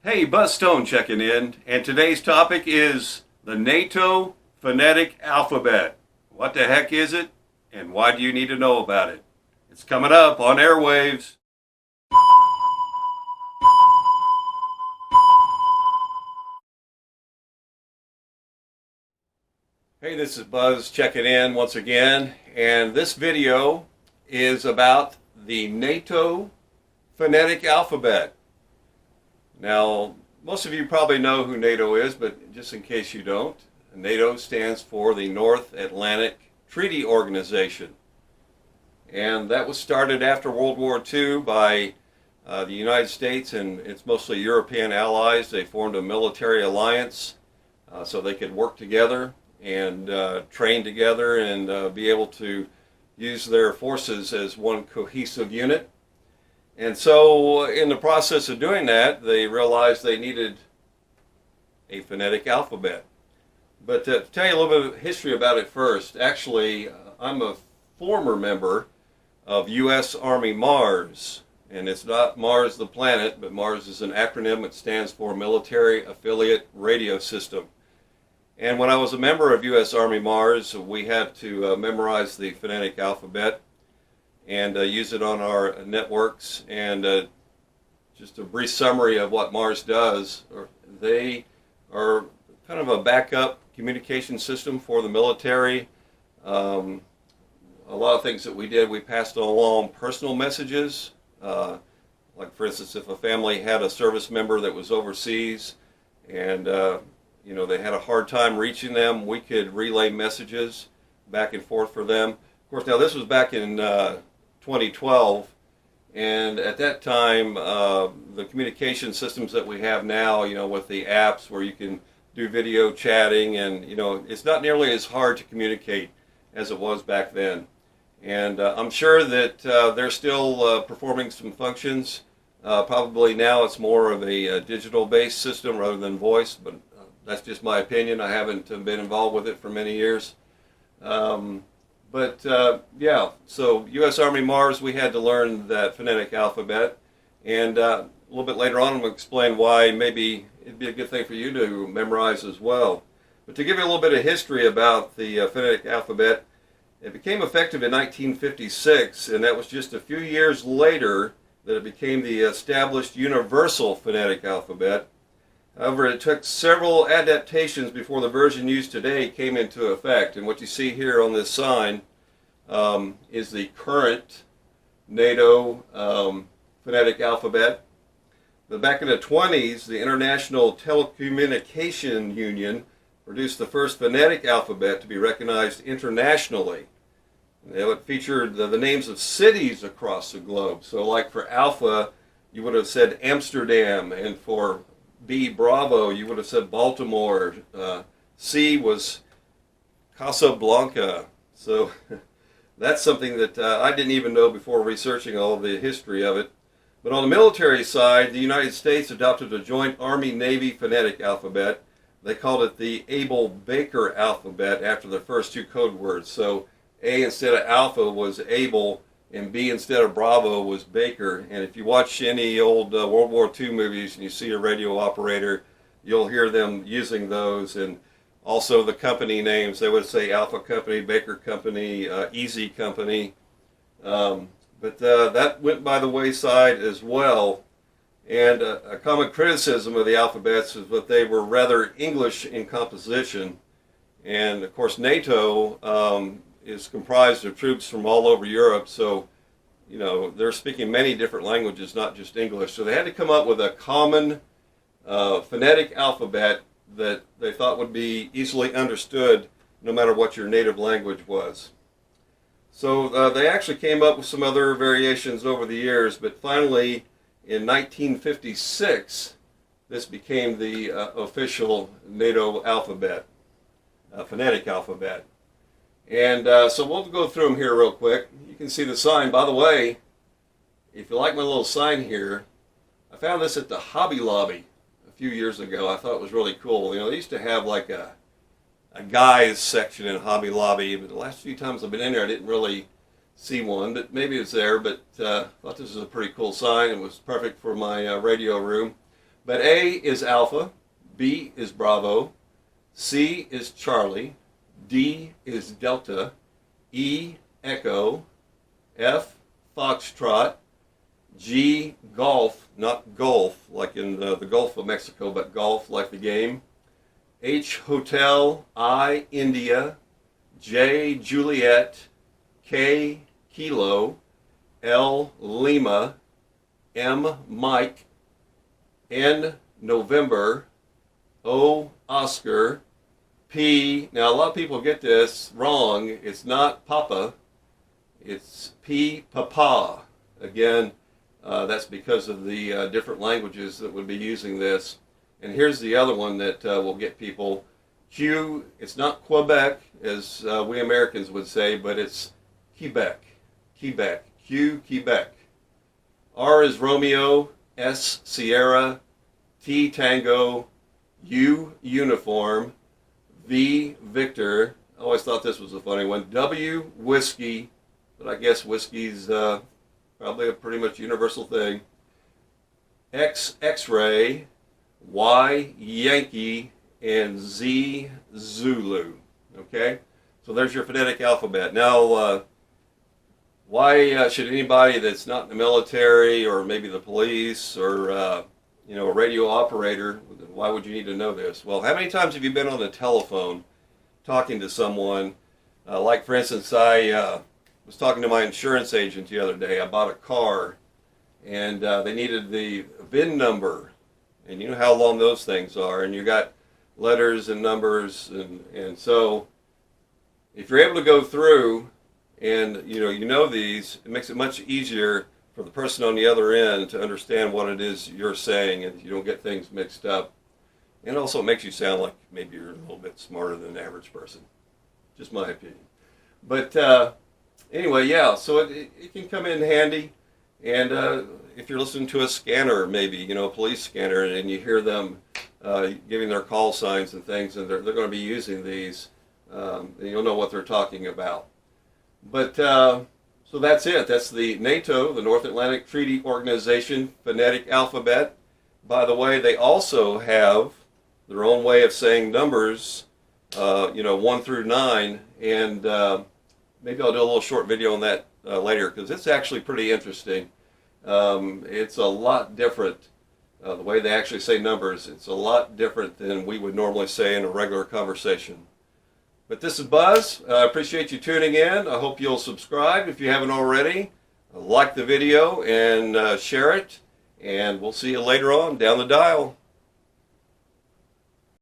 Hey, Buzz Stone checking in, and today's topic is the NATO Phonetic Alphabet. What the heck is it, and why do you need to know about it? It's coming up on AirWaves. Hey, this is Buzz checking in once again, and this video is about the NATO Phonetic Alphabet. Now, most of you probably know who NATO is, but just in case you don't, NATO stands for the North Atlantic Treaty Organization. And that was started after World War II by the United States and its mostly European allies. They formed a military alliance so they could work together and train together and be able to use their forces as one cohesive unit. And so in the process of doing that, they realized they needed a phonetic alphabet. But to tell you a little bit of history about it first, actually, I'm a former member of U.S. Army Mars. And it's not Mars the planet, but Mars is an acronym. It stands for Military Affiliate Radio System. And when I was a member of U.S. Army Mars, we had to memorize the phonetic alphabet and use it on our networks. And just a brief summary of what Mars does, they are kind of a backup communication system for the military. A lot of things that we did, we passed along personal messages. Like for instance, if a family had a service member that was overseas and they had a hard time reaching them, we could relay messages back and forth for them. Of course, now this was back in 2012, and at that time the communication systems that we have now, with the apps where you can do video chatting, and it's not nearly as hard to communicate as it was back then. And I'm sure that they're still performing some functions. Probably now it's more of a digital based system rather than voice, but that's just my opinion. I haven't been involved with it for many years. Yeah, so U.S. Army Mars, we had to learn that phonetic alphabet, and a little bit later on I'm going to explain why maybe it'd be a good thing for you to memorize as well. But to give you a little bit of history about the phonetic alphabet, it became effective in 1956, and that was just a few years later that it became the established universal phonetic alphabet. However, it took several adaptations before the version used today came into effect. And what you see here on this sign is the current NATO phonetic alphabet. But back in the 20s, the International Telecommunication Union produced the first phonetic alphabet to be recognized internationally. It featured the names of cities across the globe. So like for Alpha, you would have said Amsterdam, and for B, Bravo, you would have said Baltimore. C was Casablanca. So that's something that I didn't even know before researching all of the history of it. But on the military side, the United States adopted a joint Army-Navy phonetic alphabet. They called it the Able-Baker alphabet after the first two code words. So A instead of Alpha was Able, and B instead of Bravo was Baker. And if you watch any old World War II movies and you see a radio operator, you'll hear them using those. And also the company names, they would say Alpha Company, Baker Company, Easy Company. But that went by the wayside as well. And a common criticism of the alphabets is that they were rather English in composition. And of course NATO is comprised of troops from all over Europe, so they're speaking many different languages, not just English. So they had to come up with a common phonetic alphabet that they thought would be easily understood no matter what your native language was. So they actually came up with some other variations over the years, but finally in 1956 this became the official NATO alphabet, phonetic alphabet. And so we'll go through them here real quick. You can see the sign. By the way, if you like my little sign here, I found this at the Hobby Lobby a few years ago. I thought it was really cool. They used to have like a guys section in Hobby Lobby, but the last few times I've been in there I didn't really see one, but maybe it's there. But I thought this was a pretty cool sign. It was perfect for my radio room. But A is Alpha, B is Bravo, C is Charlie, D is Delta, E Echo, F Foxtrot, G Golf, not golf like in the Gulf of Mexico, but golf like the game, H Hotel, I India, J Juliet, K Kilo, L Lima, M Mike, N November, O Oscar, P, now a lot of people get this wrong, it's not Papa, it's P Papa. Again, that's because of the different languages that would be using this. And here's the other one that will get people. Q, it's not Quebec, as we Americans would say, but it's Quebec. Quebec. Q, Quebec. R is Romeo, S, Sierra, T, Tango, U, Uniform, V, Victor. I always thought this was a funny one. W, Whiskey, but I guess whiskey's probably a pretty much universal thing. X, X-ray, Y, Yankee, and Z, Zulu. Okay? So there's your phonetic alphabet. Now, why should anybody that's not in the military or maybe the police or a radio operator, why would you need to know this? Well, how many times have you been on the telephone talking to someone? Like, for instance, I was talking to my insurance agent the other day. I bought a car, and they needed the VIN number. And you know how long those things are. And you got letters and numbers. And so if you're able to go through and you know these, it makes it much easier for the person on the other end to understand what it is you're saying, and you don't get things mixed up. And also it makes you sound like maybe you're a little bit smarter than the average person. Just my opinion. But anyway, yeah, so it can come in handy. And if you're listening to a scanner, maybe, a police scanner, and you hear them giving their call signs and things, and they're going to be using these, and you'll know what they're talking about. But so that's it. That's the NATO, the North Atlantic Treaty Organization Phonetic Alphabet. By the way, they also have their own way of saying numbers, 1 through 9, and maybe I'll do a little short video on that later, because it's actually pretty interesting. It's a lot different, the way they actually say numbers. It's a lot different than we would normally say in a regular conversation. But this is Buzz. I appreciate you tuning in. I hope you'll subscribe if you haven't already. Like the video and share it. And we'll see you later on down the dial.